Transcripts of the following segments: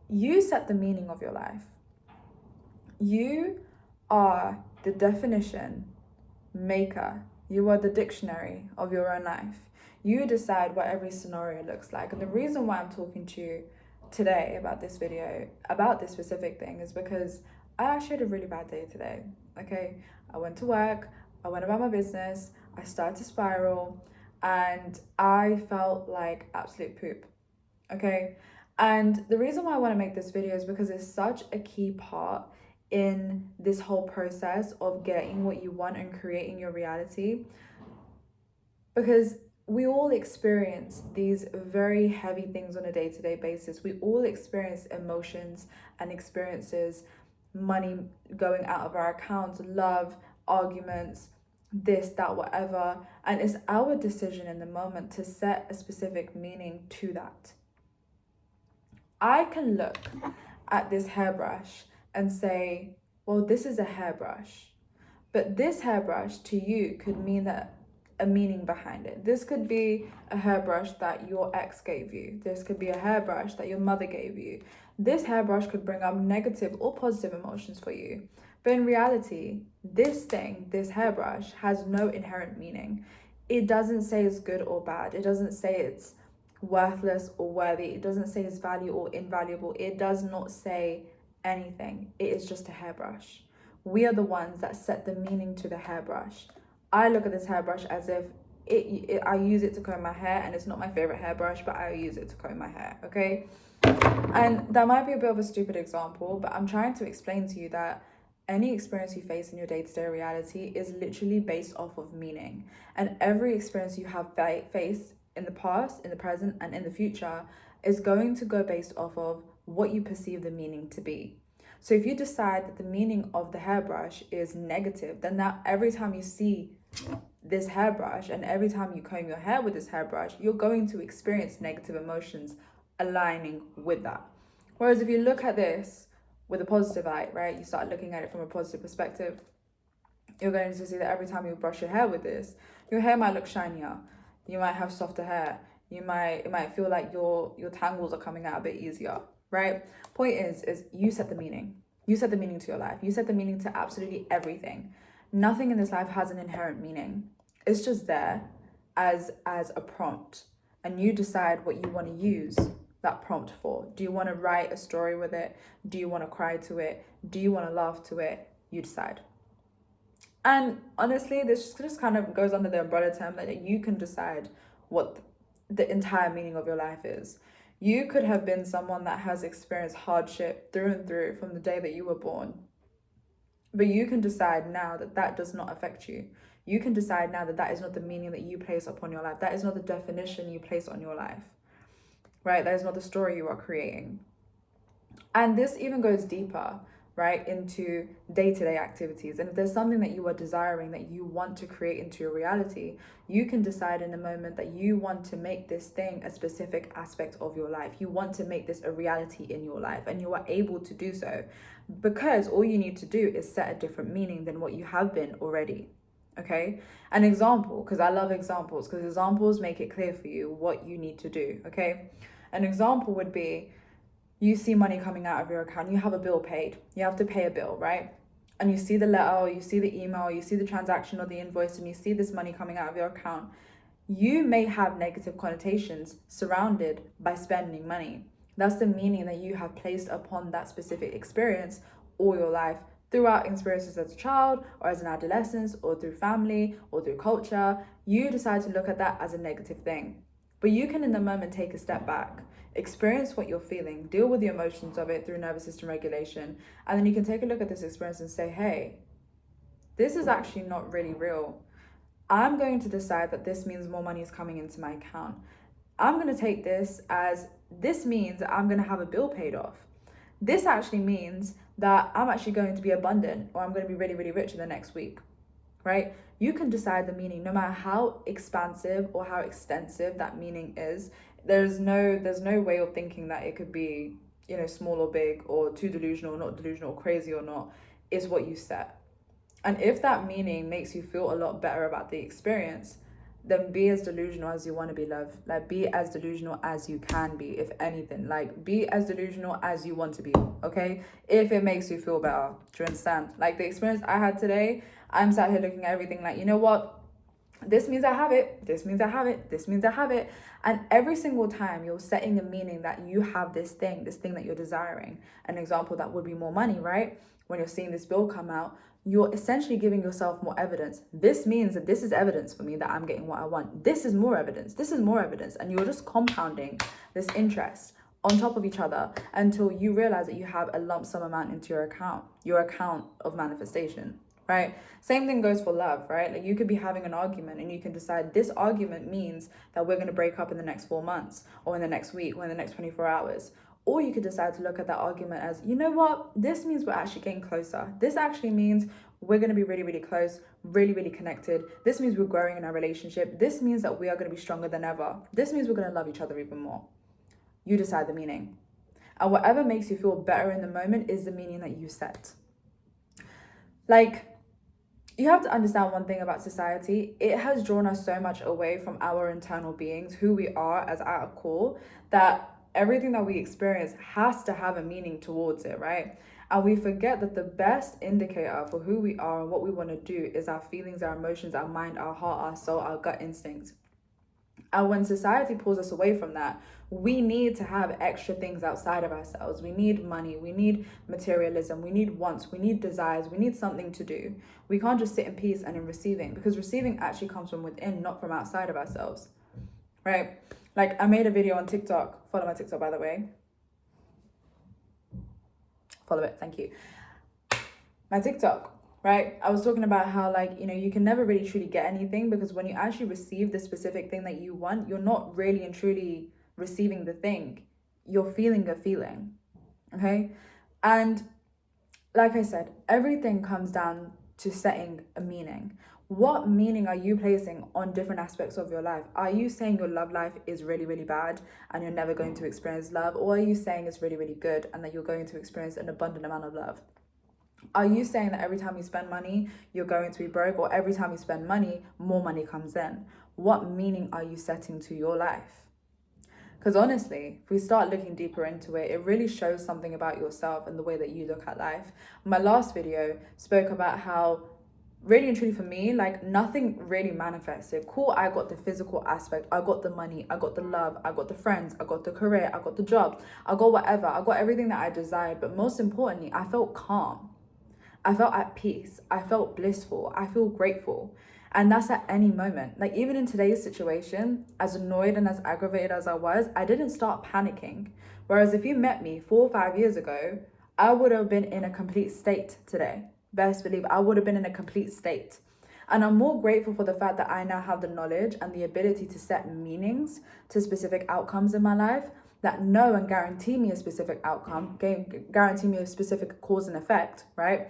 You set the meaning of your life. You are the definition maker. You are the dictionary of your own life. You decide what every scenario looks like. And the reason why I'm talking to you today about this video, about this specific thing, is because I actually had a really bad day today. Okay, I went to work, I went about my business, I started to spiral, and I felt like absolute poop. Okay, and the reason why I want to make this video is because it's such a key part in this whole process of getting what you want and creating your reality, because we all experience these very heavy things on a day-to-day basis. We all experience emotions and experiences, money going out of our accounts, love, arguments, this, that, whatever. And it's our decision in the moment to set a specific meaning to that. I can look at this hairbrush and say, well, this is a hairbrush. But this hairbrush to you could mean that a meaning behind it. This could be a hairbrush that your ex gave you. This could be a hairbrush that your mother gave you. This hairbrush could bring up negative or positive emotions for you. But in reality, this thing, this hairbrush, has no inherent meaning. It doesn't say it's good or bad. It doesn't say it's worthless or worthy. It doesn't say it's value or invaluable. It does not say anything. It is just a hairbrush. We are the ones that set the meaning to the hairbrush. I look at this hairbrush as if I use it to comb my hair, and it's not my favorite hairbrush, but I use it to comb my hair, okay? And that might be a bit of a stupid example, but I'm trying to explain to you that any experience you face in your day-to-day reality is literally based off of meaning. And every experience you have faced in the past, in the present, and in the future is going to go based off of what you perceive the meaning to be. So if you decide that the meaning of the hairbrush is negative, then that every time you see this hairbrush and every time you comb your hair with this hairbrush, you're going to experience negative emotions aligning with that. Whereas if you look at this with a positive light, right, you start looking at it from a positive perspective, you're going to see that every time you brush your hair with this, your hair might look shinier, you might have softer hair, it might feel like your tangles are coming out a bit easier, right? Point is you set the meaning. You set the meaning to your life. You set the meaning to absolutely everything. Nothing in this life has an inherent meaning. It's just there as a prompt, and you decide what you want to use that prompt for. Do you want to write a story with it? Do you want to cry to it? Do you want to laugh to it? You decide. And honestly, this just kind of goes under the umbrella term that you can decide what the entire meaning of your life is. You could have been someone that has experienced hardship through and through from the day that you were born. But you can decide now that that does not affect you. You can decide now that that is not the meaning that you place upon your life. That is not the definition you place on your life, right? That is not the story you are creating. And this even goes deeper, right, into day-to-day activities. And if there's something that you are desiring, that you want to create into your reality, you can decide in the moment that you want to make this thing a specific aspect of your life. You want to make this a reality in your life, and you are able to do so because all you need to do is set a different meaning than what you have been already. Okay, an example, because I love examples, because examples make it clear for you what you need to do. Okay, an example would be, you see money coming out of your account, you have a bill paid, you have to pay a bill, right? And you see the letter, or you see the email, you see the transaction or the invoice, and you see this money coming out of your account. You may have negative connotations surrounded by spending money. That's the meaning that you have placed upon that specific experience all your life, throughout experiences as a child or as an adolescent or through family or through culture. You decide to look at that as a negative thing. But you can in the moment take a step back, experience what you're feeling, deal with the emotions of it through nervous system regulation, and then you can take a look at this experience and say, hey, this is actually not really real. I'm going to decide that this means more money is coming into my account. I'm going to take this as this means that I'm going to have a bill paid off. This actually means that I'm actually going to be abundant, or I'm going to be really, really rich in the next week, right? You can decide the meaning no matter how expansive or how extensive that meaning is. There's no way of thinking that it could be, small or big, or too delusional, not delusional, or crazy or not. Is what you set. And if that meaning makes you feel a lot better about the experience, then be as delusional as you want to be, love. Like, be as delusional as you can be, if anything. Like, be as delusional as you want to be, okay? If it makes you feel better. Do you understand? Like, the experience I had today, I'm sat here looking at everything like, you know what? This means I have it. This means I have it. This means I have it. And every single time you're setting a meaning that you have this thing that you're desiring. An example that would be more money, right? When you're seeing this bill come out, you're essentially giving yourself more evidence. This means that this is evidence for me that I'm getting what I want. This is more evidence. This is more evidence. And you're just compounding this interest on top of each other until you realize that you have a lump sum amount into your account of manifestation, right? Same thing goes for love, right? Like, you could be having an argument and you can decide this argument means that we're going to break up in the next 4 months or in the next week or in the next 24 hours. Or you could decide to look at that argument as, you know what, this means we're actually getting closer. This actually means we're going to be really, really close, really, really connected. This means we're growing in our relationship. This means that we are going to be stronger than ever. This means we're going to love each other even more. You decide the meaning. And whatever makes you feel better in the moment is the meaning that you set. Like, you have to understand one thing about society. It has drawn us so much away from our internal beings, who we are as at our core, that everything that we experience has to have a meaning towards it, right? And we forget that the best indicator for who we are and what we want to do is our feelings, our emotions, our mind, our heart, our soul, our gut instincts. And when society pulls us away from that, we need to have extra things outside of ourselves. We need money, we need materialism, we need wants, we need desires, we need something to do. We can't just sit in peace and in receiving, because receiving actually comes from within, not from outside of ourselves, right? Like, I made a video on TikTok. Follow my TikTok, by the way. Follow it, thank you. My TikTok, right? I was talking about how, like, you know, you can never really truly get anything, because when you actually receive the specific thing that you want, you're not really and truly receiving the thing. You're feeling a feeling, okay? And like I said, everything comes down to setting a meaning. What meaning are you placing on different aspects of your life? Are you saying your love life is really, really bad and you're never going to experience love? Or are you saying it's really, really good and that you're going to experience an abundant amount of love? Are you saying that every time you spend money, you're going to be broke, or every time you spend money, more money comes in? What meaning are you setting to your life? Because honestly, if we start looking deeper into it, it really shows something about yourself and the way that you look at life. My last video spoke about how, really and truly for me, like, nothing really manifested. Cool, I got the physical aspect, I got the money, I got the love, I got the friends, I got the career, I got the job, I got whatever, I got everything that I desired. But most importantly, I felt calm. I felt at peace. I felt blissful. I feel grateful. And that's at any moment. Like, even in today's situation, as annoyed and as aggravated as I was, I didn't start panicking. Whereas if you met me 4 or 5 years ago, I would have been in a complete state today. Best believe I would have been in a complete state. And I'm more grateful for the fact that I now have the knowledge and the ability to set meanings to specific outcomes in my life that know and guarantee me a specific outcome, guarantee me a specific cause and effect, right?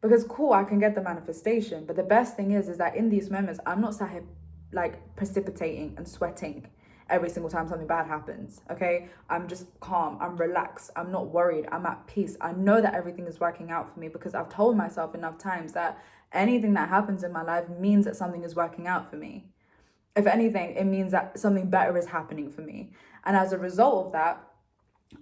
Because cool, I can get the manifestation, but the best thing is that in these moments, I'm not sat here like precipitating and sweating every single time something bad happens, okay? I'm just calm, I'm relaxed, I'm not worried, I'm at peace. I know that everything is working out for me because I've told myself enough times that anything that happens in my life means that something is working out for me. If anything, it means that something better is happening for me. And as a result of that,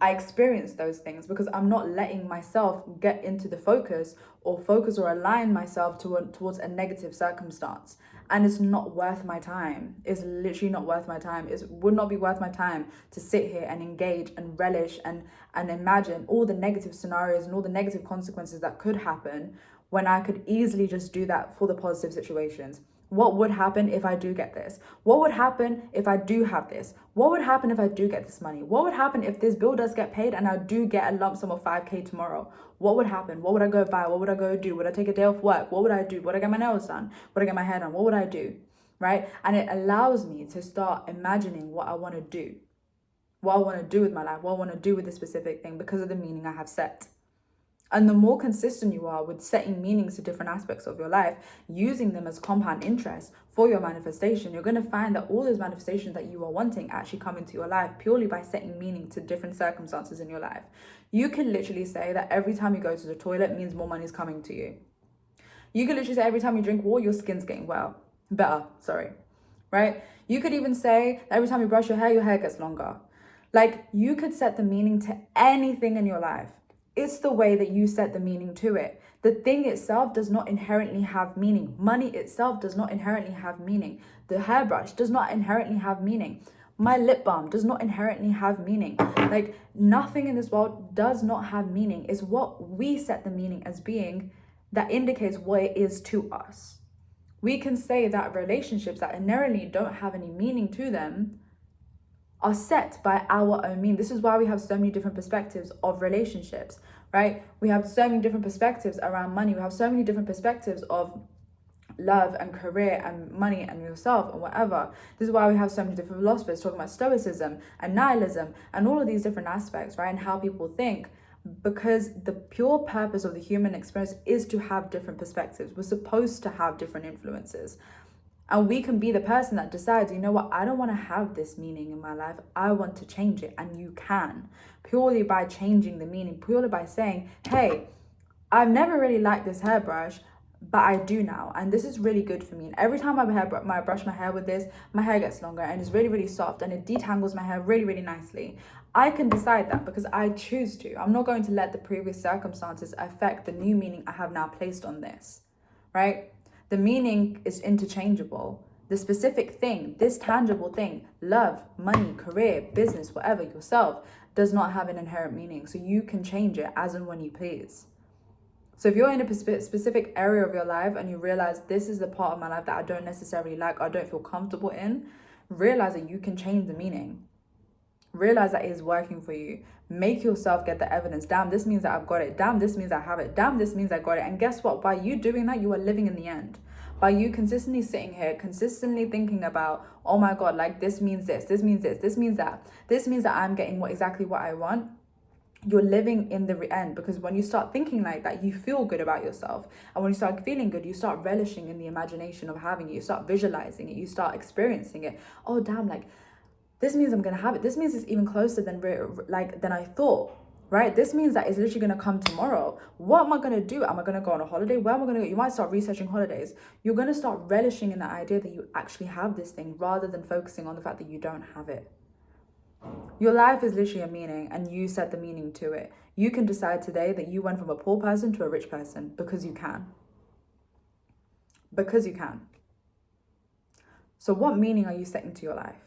I experience those things because I'm not letting myself get into the focus or align myself towards a negative circumstance. And it's not worth my time. It's literally not worth my time. It would not be worth my time to sit here and engage and relish and imagine all the negative scenarios and all the negative consequences that could happen when I could easily just do that for the positive situations. What would happen if I do get this? What would happen if I do have this? What would happen if I do get this money? What would happen if this bill does get paid and I do get a lump sum of 5K tomorrow? What would happen? What would I go buy? What would I go do? Would I take a day off work? What would I do? Would I get my nails done? Would I get my hair done? What would I do? Right? And it allows me to start imagining what I want to do. What I want to do with my life. What I want to do with this specific thing because of the meaning I have set. And the more consistent you are with setting meanings to different aspects of your life, using them as compound interest for your manifestation, you're going to find that all those manifestations that you are wanting actually come into your life purely by setting meaning to different circumstances in your life. You can literally say that every time you go to the toilet means more money is coming to you. You can literally say every time you drink water, your skin's getting better. right? You could even say that every time you brush your hair gets longer. Like, you could set the meaning to anything in your life. It's the way that you set the meaning to it. The thing itself does not inherently have meaning. Money itself does not inherently have meaning. The hairbrush does not inherently have meaning. My lip balm does not inherently have meaning. Like, nothing in this world does not have meaning. It's what we set the meaning as being that indicates what it is to us. We can say that relationships that inherently don't have any meaning to them are set by our own meaning. This is why we have so many different perspectives of relationships, right? We have so many different perspectives around money. We have so many different perspectives of love and career and money and yourself and whatever. This is why we have so many different philosophers talking about stoicism and nihilism and all of these different aspects, right? And how people think, because the pure purpose of the human experience is to have different perspectives. We're supposed to have different influences. And we can be the person that decides, you know what, I don't want to have this meaning in my life. I want to change it. And you can, purely by changing the meaning, purely by saying, hey, I've never really liked this hairbrush, but I do now. And this is really good for me. And every time I brush my hair with this, my hair gets longer and it's really, really soft and it detangles my hair really, really nicely. I can decide that because I choose to. I'm not going to let the previous circumstances affect the new meaning I have now placed on this, right? The meaning is interchangeable. The specific thing, this tangible thing, love, money, career, business, whatever, yourself, does not have an inherent meaning. So you can change it as and when you please. So if you're in a specific area of your life and you realize this is the part of my life that I don't necessarily like, or don't feel comfortable in, realize that you can change the meaning. Realize that it is working for you. Make yourself get the evidence. Damn, this means that I've got it. Damn, this means I have it. Damn, this means I got it. And guess what? By you doing that, you are living in the end. By you consistently sitting here, consistently thinking about, oh my God, like this means this means this, this means that. This means that I'm getting exactly what I want. You're living in the end, because when you start thinking like that, you feel good about yourself. And when you start feeling good, you start relishing in the imagination of having it. You start visualizing it. You start experiencing it. Oh, damn, like, this means I'm gonna have it. This means it's even closer than I thought, right? This means that it's literally gonna come tomorrow. What am I gonna do? Am I gonna go on a holiday? Where am I gonna go? You might start researching holidays. You're gonna start relishing in the idea that you actually have this thing, rather than focusing on the fact that you don't have it. Your life is literally a meaning, and you set the meaning to it. You can decide today that you went from a poor person to a rich person, because you can. Because you can. So what meaning are you setting to your life?